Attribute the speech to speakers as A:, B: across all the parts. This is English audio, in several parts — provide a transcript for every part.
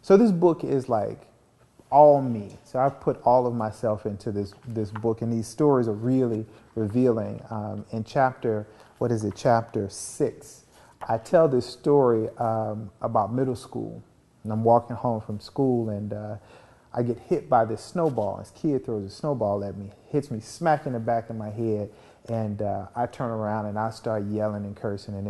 A: So this book is like all me. So I've put all of myself into this book, and these stories are really revealing. In chapter, what is it, chapter 6, I tell this story about middle school, and I'm walking home from school, and I get hit by this snowball. This kid throws a snowball at me, hits me smack in the back of my head, and I turn around and I start yelling and cursing, and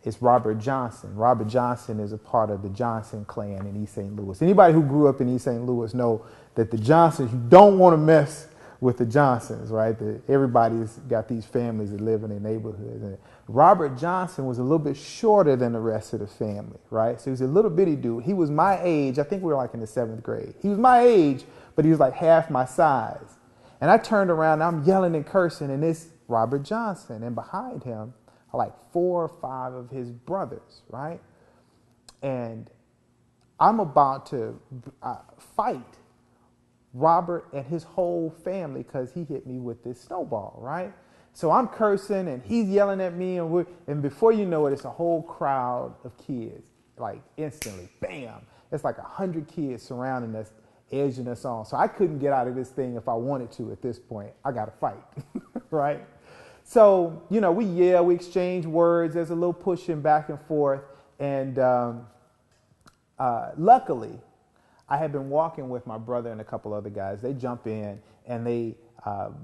A: it's Robert Johnson. Robert Johnson is a part of the Johnson clan in East St. Louis. Anybody who grew up in East St. Louis know that the Johnsons, you don't want to mess with the Johnsons, right? Everybody's got these families that live in their neighborhoods. And Robert Johnson was a little bit shorter than the rest of the family, right? So he was a little bitty dude. He was my age. I think we were like in the 7th grade. He was my age, but he was like half my size. And I turned around and I'm yelling and cursing, and it's Robert Johnson. And behind him are like 4 or 5 of his brothers, right? And I'm about to fight Robert and his whole family because he hit me with this snowball, right? So I'm cursing and he's yelling at me, and before you know it, it's a whole crowd of kids, like instantly, bam. It's like 100 kids surrounding us, edging us on. So I couldn't get out of this thing if I wanted to at this point. I got to fight, right? So, you know, we yell, we exchange words. There's a little pushing back and forth. And luckily, I had been walking with my brother and a couple other guys. They jump in and they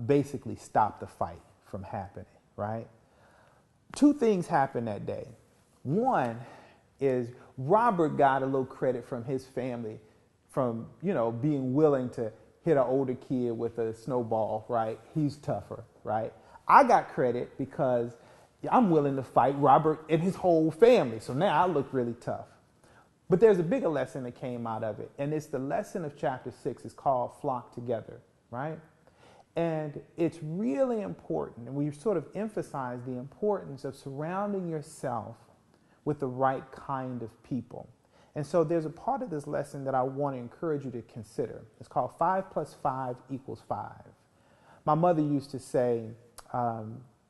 A: basically stop the fight from happening, right? 2 things happened that day. One is Robert got a little credit from his family from, you know, being willing to hit an older kid with a snowball, right? He's tougher, right? I got credit because I'm willing to fight Robert and his whole family. So now I look really tough. But there's a bigger lesson that came out of it. And it's the lesson of chapter 6. It's called Flock Together, right? And it's really important. And we sort of emphasize the importance of surrounding yourself with the right kind of people. And so there's a part of this lesson that I want to encourage you to consider. It's called 5 plus 5 equals 5. My mother used to say,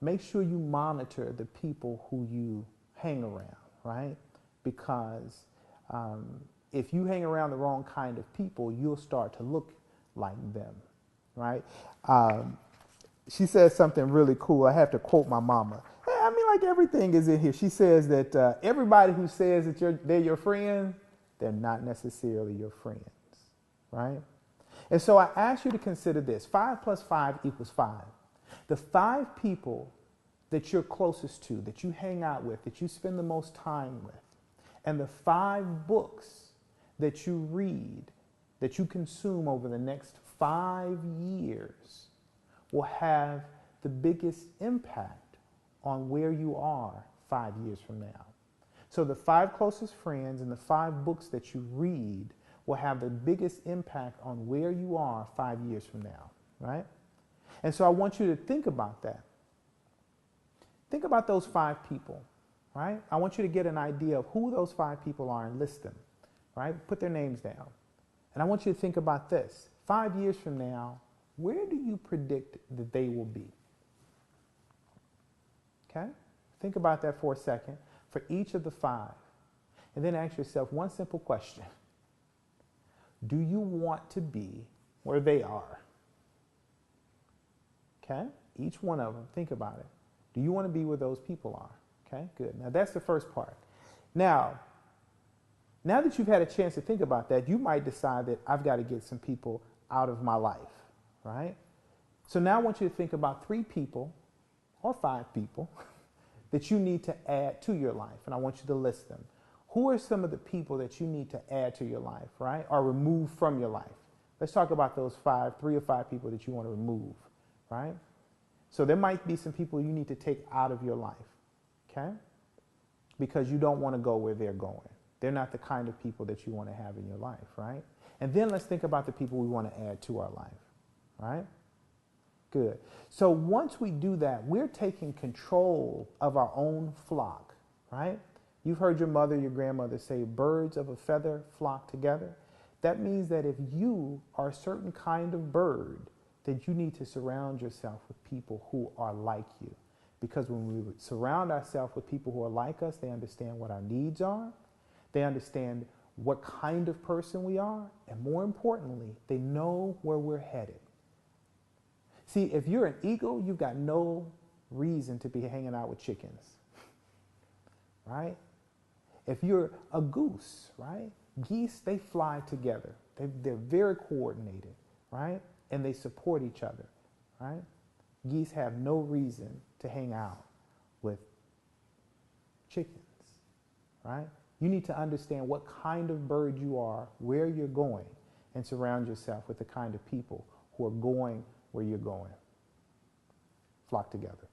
A: make sure you monitor the people who you hang around, right? Because if you hang around the wrong kind of people, you'll start to look like them, right? She says something really cool. I have to quote my mama. I mean, like everything is in here. She says that everybody who says that they're your friend, they're not necessarily your friends, right? And so I ask you to consider this. 5 plus 5 equals 5. The 5 people that you're closest to, that you hang out with, that you spend the most time with, and the 5 books that you read, that you consume over the next 5 years will have the biggest impact on where you are 5 years from now. So the 5 closest friends and the 5 books that you read will have the biggest impact on where you are 5 years from now, right? And so I want you to think about that. Think about those 5 people, right? I want you to get an idea of who those 5 people are and list them, right? Put their names down. And I want you to think about this. 5 years from now, where do you predict that they will be? Okay? Think about that for a second for each of the 5. And then ask yourself one simple question. Do you want to be where they are? Okay? Each one of them, think about it. Do you want to be where those people are? Okay, good. Now that's the first part. Now that you've had a chance to think about that, you might decide that I've got to get some people out of my life, right? So now I want you to think about 3 people or 5 people that you need to add to your life, and I want you to list them. Who are some of the people that you need to add to your life, right? Or remove from your life? Let's talk about those 3 or 5 people that you want to remove, right? So there might be some people you need to take out of your life, okay? Because you don't want to go where they're going. They're not the kind of people that you want to have in your life, right? And then let's think about the people we want to add to our life, right? Good. So once we do that, we're taking control of our own flock, right? You've heard your mother, your grandmother say, birds of a feather flock together. That means that if you are a certain kind of bird, then you need to surround yourself with people who are like you. Because when we surround ourselves with people who are like us, they understand what our needs are. They understand what kind of person we are, and more importantly, they know where we're headed. See, if you're an eagle, you've got no reason to be hanging out with chickens, right? If you're a goose, right? Geese, they fly together. They're very coordinated, right? And they support each other, right? Geese have no reason to hang out with chickens, right? You need to understand what kind of bird you are, where you're going, and surround yourself with the kind of people who are going where you're going. Flock together.